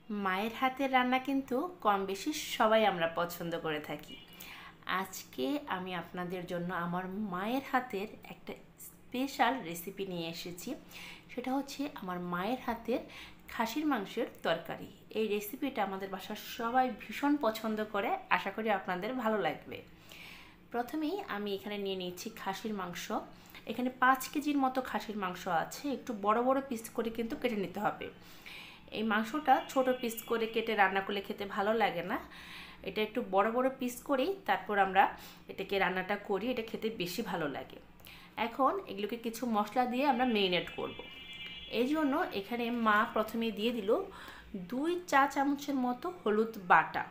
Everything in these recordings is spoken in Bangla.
মায়ের হাতের রান্না কিন্তু কম বেশি সবাই আমরা পছন্দ করে থাকি। আজকে আমি আপনাদের জন্য আমার মায়ের হাতের একটা স্পেশাল রেসিপি নিয়ে এসেছি। সেটা হচ্ছে আমার মায়ের হাতের খাসির মাংসের তরকারি। এই রেসিপিটা আমাদের বাসার সবাই ভীষণ পছন্দ করে, আশা করি আপনাদের ভালো লাগবে। প্রথমেই আমি এখানে নিয়ে নিচ্ছি খাসির মাংস। এখানে 5 কেজির মতো খাসির মাংস আছে। একটু বড় বড় পিস করে কিন্তু কেটে নিতে হবে। এই মাংসটা ছোট পিস করে কেটে রান্না করলে খেতে ভালো লাগে না। এটা একটু বড় বড় পিস করেই তারপর আমরা এটাকে রান্নাটা করি, এটা খেতে বেশি ভালো লাগে। এখন এগুলোকে কিছু মশলা দিয়ে আমরা মেরিনেট করব। এই জন্য এখানে মা প্রথমে দিয়ে দিল 2 চা চামচের মতো হলুদ বাটা।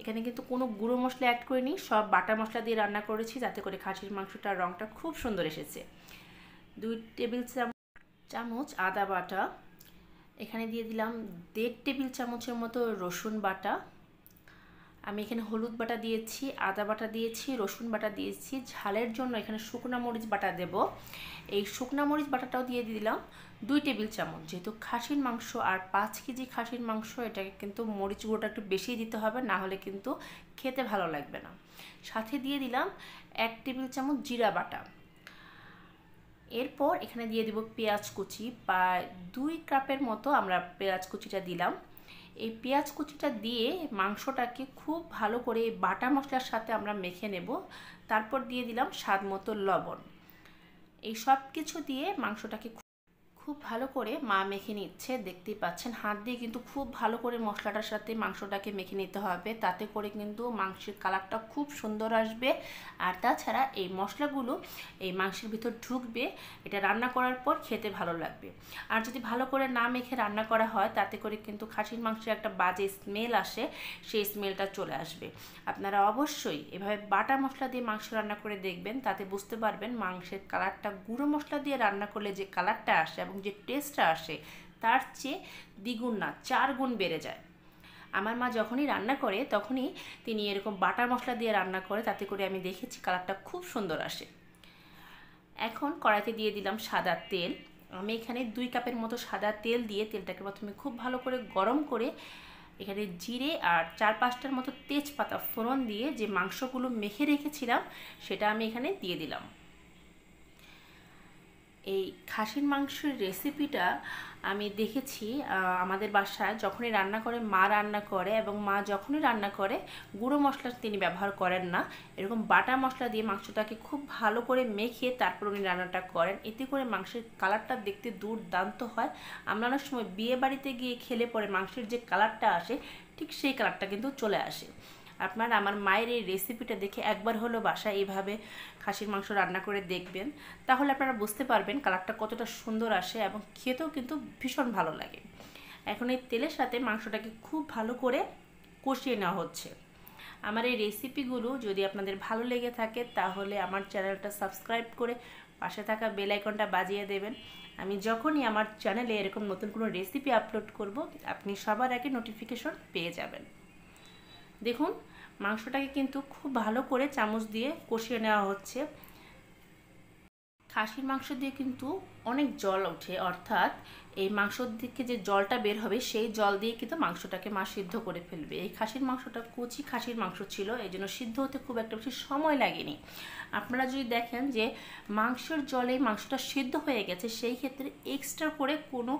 এখানে কিন্তু কোনো গুঁড়ো মশলা অ্যাড করিনি, সব বাটা মশলা দিয়ে রান্না করেছি, যাতে করে খাসির মাংসটার রঙটা খুব সুন্দর এসেছে। 2 টেবিল চামচ আদা বাটা। এখানে দিয়ে দিলাম 1.5 টেবিল চামচের মতো রসুন বাটা। আমি এখানে হলুদ বাটা দিয়েছি, আদা বাটা দিয়েছি, রসুন বাটা দিয়েছি। ঝালের জন্য এখানে শুকনা মরিচ বাটা দেব। এই শুকনা মরিচ বাটাটাও দিয়ে দিলাম 2 টেবিল চামচ। যেহেতু খাসির মাংস আর 5 কেজি খাসির মাংস, এটাকে কিন্তু মরিচ গুঁড়োটা একটু বেশি দিতে হবে, না হলে কিন্তু খেতে ভালো লাগবে না। সাথে দিয়ে দিলাম 1 টেবিল চামচ জিরা বাটা। এরপর এখানে দিয়ে দিব পেঁয়াজ কুচি, প্রায় 2 কাপের মতো আমরা পেঁয়াজ কুচিটা দিলাম। এই পেঁয়াজ কুচিটা দিয়ে মাংসটাকে খুব ভালো করে বাটা মশলার সাথে আমরা মেখে নেব। তারপর দিয়ে দিলাম স্বাদ মতো লবণ। এই সব কিছু দিয়ে মাংসটাকে খুব ভালো করে মা মেখে নিচ্ছে, দেখতেই পাচ্ছেন। হাত দিয়ে কিন্তু খুব ভালো করে মশলাটার সাথে মাংসটাকে মেখে নিতে হবে, তাতে করে কিন্তু মাংসের কালারটা খুব সুন্দর আসবে। আর তাছাড়া এই মশলাগুলো এই মাংসের ভিতর ঢুকবে, এটা রান্না করার পর খেতে ভালো লাগবে। আর যদি ভালো করে না মেখে রান্না করা হয়, তাতে করে কিন্তু খাসির মাংসের একটা বাজে স্মেল আসে, সেই স্মেলটা চলে আসবে। আপনারা অবশ্যই এভাবে বাটা মশলা দিয়ে মাংস রান্না করে দেখবেন, তাতে বুঝতে পারবেন মাংসের কালারটা গুঁড়ো মশলা দিয়ে রান্না করলে যে কালারটা আসে এবং যে টেস্টটা আসে, তার চেয়ে দ্বিগুণ না 4 গুণ বেড়ে যায়। আমার মা যখনই রান্না করে তখনই তিনি এরকম বাটা মশলা দিয়ে রান্না করে, তাতে করে আমি দেখেছি কালারটা খুব সুন্দর আসে। এখন কড়াইতে দিয়ে দিলাম সাদা তেল। আমি এখানে 2 কাপের মতো সাদা তেল দিয়ে তেলটাকে প্রথমে খুব ভালো করে গরম করে এখানে জিরে আর 4-5টার মতো তেজপাতা ফোড়ন দিয়ে যে মাংসগুলো মেখে রেখেছিলাম সেটা আমি এখানে দিয়ে দিলাম। এই খাসির মাংসের রেসিপিটা আমি দেখেছি আমাদের বাসায় যখনই রান্না করে, মা রান্না করে, এবং মা যখনই রান্না করে গুঁড়ো মশলা তিনি ব্যবহার করেন না, এরকম বাটা মশলা দিয়ে মাংসটাকে খুব ভালো করে মেখে তারপর উনি রান্নাটা করেন। এতে করে মাংসের কালারটা দেখতে দুর্দান্ত হয়। আমরা অনেক সময় বিয়ে বাড়িতে গিয়ে খেলে পরে মাংসের যে কালারটা আসে, ঠিক সেই কালারটা কিন্তু চলে আসে। আপনারা আমার মায়ের এই রেসিপিটা দেখে একবার হলো বাসায় এইভাবে খাসির মাংস রান্না করে দেখবেন, তাহলে আপনারা বুঝতে পারবেন কালারটা কতটা সুন্দর আসে এবং খেতেও কিন্তু ভীষণ ভালো লাগে। এখন এই তেলের সাথে মাংসটাকে খুব ভালো করে কষিয়ে নেওয়া হচ্ছে। আমার এই রেসিপিগুলো যদি আপনাদের ভালো লেগে থাকে, তাহলে আমার চ্যানেলটা সাবস্ক্রাইব করে পাশে থাকা বেল আইকনটা বাজিয়ে দেবেন। আমি যখনই আমার চ্যানেলে এরকম নতুন কোনো রেসিপি আপলোড করব, আপনি সবার আগে নোটিফিকেশন পেয়ে যাবেন। দেখুন, মাংসটাকে কিন্তু খুব ভালো করে চামচ দিয়ে কষিয়ে নেওয়া হচ্ছে। খাসির মাংস দিয়ে কিন্তু অনেক জল ওঠে, অর্থাৎ এই মাংস থেকে যে জলটা বের হবে সেই জল দিয়ে কিন্তু মাংসটাকে মা সিদ্ধ করে ফেলবে। এই খাসির মাংসটা কচি খাসির মাংস ছিল, এই জন্য সিদ্ধ হতে খুব একটা বেশি সময় লাগেনি। আপনারা যদি দেখেন যে মাংসের জলে মাংসটা সিদ্ধ হয়ে গেছে, সেই ক্ষেত্রে এক্সট্রা করে কোনো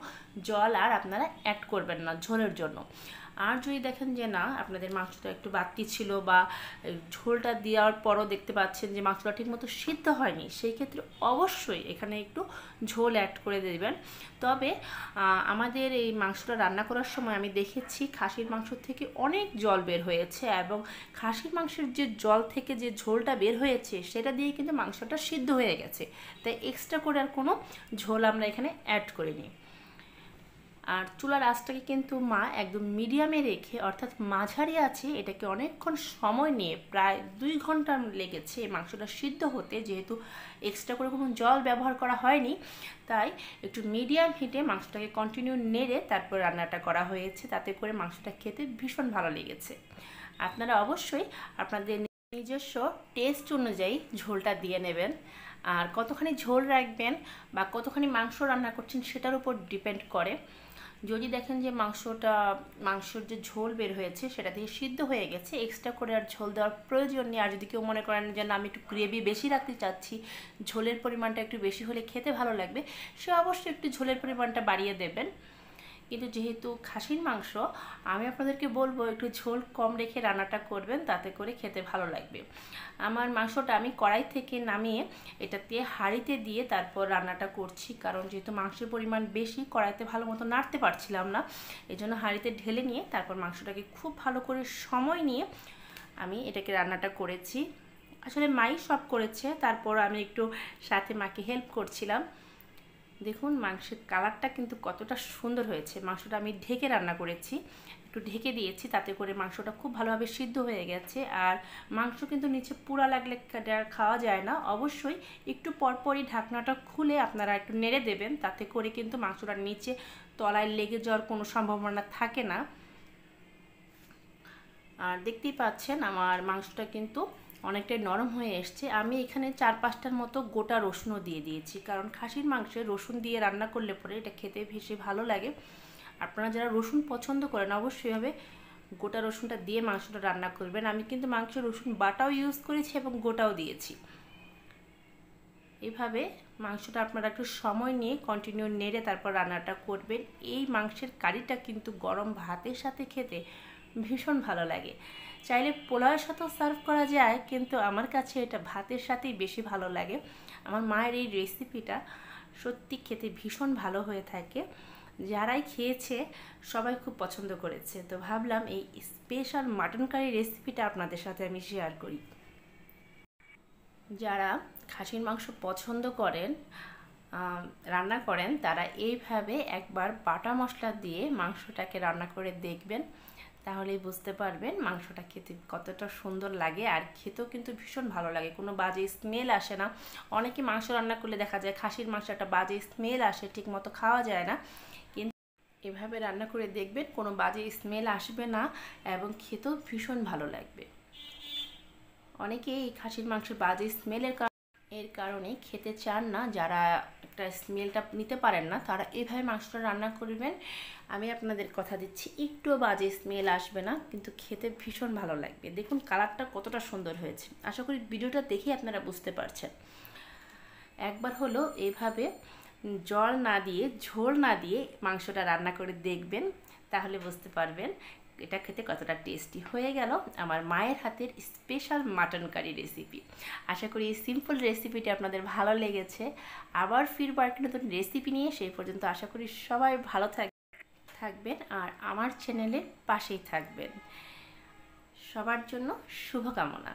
জল আর আপনারা অ্যাড করবেন না ঝোলের জন্য। আর যদি দেখেন যে না, আপনাদের মাংসটা একটু বাড়তি ছিল বা ঝোলটা দেওয়ার পরও দেখতে পাচ্ছেন যে মাংসটা ঠিকমতো সিদ্ধ হয়নি, সেই ক্ষেত্রে অবশ্যই এখানে একটু ঝোল অ্যাড করে দেবেন। তবে আমাদের এই মাংসটা রান্না করার সময় আমি দেখেছি খাসির মাংস থেকে অনেক জল বের হয়েছে, এবং খাসির মাংসের যে জল থেকে যে ঝোলটা বের হয়েছে সেটা দিয়ে কিন্তু মাংসটা সিদ্ধ হয়ে গেছে, তাই এক্সট্রা করে আর কোনো ঝোল আমরা এখানে অ্যাড করিনি। আর চুলার আঁচটাকে কিন্তু মা একদম মিডিয়ামে রেখে, অর্থাৎ মাঝারি আছে, এটাকে অনেকক্ষণ সময় নিয়ে প্রায় 2 ঘন্টা লেগেছে এই মাংসটা সিদ্ধ হতে। যেহেতু এক্সট্রা করে কোনো জল ব্যবহার করা হয়নি, তাই একটু মিডিয়াম হিটে মাংসটাকে কন্টিনিউ নেড়ে তারপর রান্নাটা করা হয়েছে, তাতে করে মাংসটা খেতে ভীষণ ভালো লেগেছে। আপনারা অবশ্যই আপনাদের নিজস্ব টেস্ট অনুযায়ী ঝোলটা দিয়ে নেবেন। আর কতখানি ঝোল রাখবেন বা কতখানি মাংস রান্না করছেন সেটার উপর ডিপেন্ড করে। যদি দেখেন যে মাংসর যে ঝোল বের হয়েছে সেটা থেকে সিদ্ধ হয়ে গেছে, এক্সট্রা করে আর ঝোল দেওয়ার প্রয়োজন নেই। আর যদি কেউ মনে করেন যে না, আমি একটু গ্রেভি বেশি রাখতে চাচ্ছি, ঝোলের পরিমাণটা একটু বেশি হলে খেতে ভালো লাগবে, সে অবশ্যই একটু ঝোলের পরিমাণটা বাড়িয়ে দেবেন। কিন্তু যেহেতু খাসির মাংস, আমি আপনাদেরকে বলবো একটু ঝোল কম রেখে রান্নাটা করবেন, তাতে করে খেতে ভালো লাগবে। আমার মাংসটা আমি কড়াই থেকে নামিয়ে এটাতে হাঁড়িতে দিয়ে তারপর রান্নাটা করছি, কারণ যেহেতু মাংসের পরিমাণ বেশি, কড়াইতে ভালো মতো নাড়তে পারছিলাম না, এই জন্য হাঁড়িতে ঢেলে নিয়ে তারপর মাংসটাকে খুব ভালো করে সময় নিয়ে আমি এটাকে রান্নাটা করেছি। আসলে মাই সব করেছে, তারপর আমি একটু সাথে মাকে হেল্প করছিলাম। দেখুন মাংসের কালারটা কিন্তু কতটা সুন্দর হয়েছে। মাংসটা আমি ঢেকে রান্না করেছি, একটু ঢেকে দিয়েছি, তাতে করে মাংসটা খুব ভালোভাবে সিদ্ধ হয়ে গেছে। আর মাংস কিন্তু নিচে পুড়া লাগলে খাওয়া যায় না, অবশ্যই একটু পরপরই ঢাকনাটা খুলে আপনারা একটু নেড়ে দেবেন, তাতে করে কিন্তু মাংসটার নিচে তলায় লেগে যাওয়ার কোনো সম্ভাবনা থাকে না। আর দেখতেই পাচ্ছেন আমার মাংসটা কিন্তু অনেকটাই নরম হয়ে এসছে। আমি এখানে 4-5টার মতো গোটা রসুনও দিয়ে দিয়েছি, কারণ খাসির মাংসে রসুন দিয়ে রান্না করলে পরে এটা খেতে বেশি ভালো লাগে। আপনারা যারা রসুন পছন্দ করেন অবশ্যই হবে গোটা রসুনটা দিয়ে মাংসটা রান্না করবেন। আমি কিন্তু মাংসে রসুন বাটাও ইউজ করেছি এবং গোটাও দিয়েছি। এইভাবে মাংসটা আপনারা একটু সময় নিয়ে কন্টিনিউ নেড়ে তারপর রান্নাটা করবেন। এই মাংসের কারিটা কিন্তু গরম ভাতের সাথে খেতে ভীষণ ভালো লাগে। চাইলে পোলাওয়ের সাথেও সার্ভ করা যায়, কিন্তু আমার কাছে এটা ভাতের সাথেই বেশি ভালো লাগে। আমার মায়ের এই রেসিপিটা সত্যি খেতে ভীষণ ভালো হয়ে থাকে, যারাই খেয়েছে সবাই খুব পছন্দ করেছে। তো ভাবলাম এই স্পেশাল মাটন কারি রেসিপিটা আপনাদের সাথে আমি শেয়ার করি। যারা খাসির মাংস পছন্দ করেন, রান্না করেন, তারা এইভাবে একবার বাটা মশলা দিয়ে মাংসটাকে রান্না করে দেখবেন, তাহলেই বুঝতে পারবেন মাংসটা খেতে কতটা সুন্দর লাগে। আর খেতেও কিন্তু ভীষণ ভালো লাগে, কোনো বাজে স্মেল আসে না। অনেকে মাংস রান্না করলে দেখা যায় খাসির মাংস একটা বাজে স্মেল আসে, ঠিক মতো খাওয়া যায় না, কিন্তু এভাবে রান্না করে দেখবেন কোনো বাজে স্মেল আসবে না এবং খেতেও ভীষণ ভালো লাগবে। অনেকে এই খাসির মাংসের বাজে স্মেলের কারণে খেতে চান না, যারা একটা স্মেলটা নিতে পারেন না, তারা এইভাবে মাংসটা রান্না করবেন। আমি আপনাদের কথা দিচ্ছি একটু বাজে স্মেল আসবে না, কিন্তু খেতে ভীষণ ভালো লাগবে। দেখুন কালারটা কতটা সুন্দর হয়েছে, আশা করি ভিডিওটা দেখে আপনারা বুঝতে পারছেন। একবার হলো এইভাবে জল না দিয়ে, ঝোল না দিয়ে মাংসটা রান্না করে দেখবেন, তাহলে বুঝতে পারবেন এটা খেতে কতটা টেস্টি। হয়ে গেল আমার মায়ের হাতের স্পেশাল মাটন কারি রেসিপি। আশা করি এই সিম্পল রেসিপিটি আপনাদের ভালো লেগেছে। আবার ফিরবো একটা নতুন রেসিপি নিয়ে, সেই পর্যন্ত আশা করি সবাই ভালো থাকবেন আর আমার চ্যানেলের পাশেই থাকবেন। সবার জন্য শুভকামনা।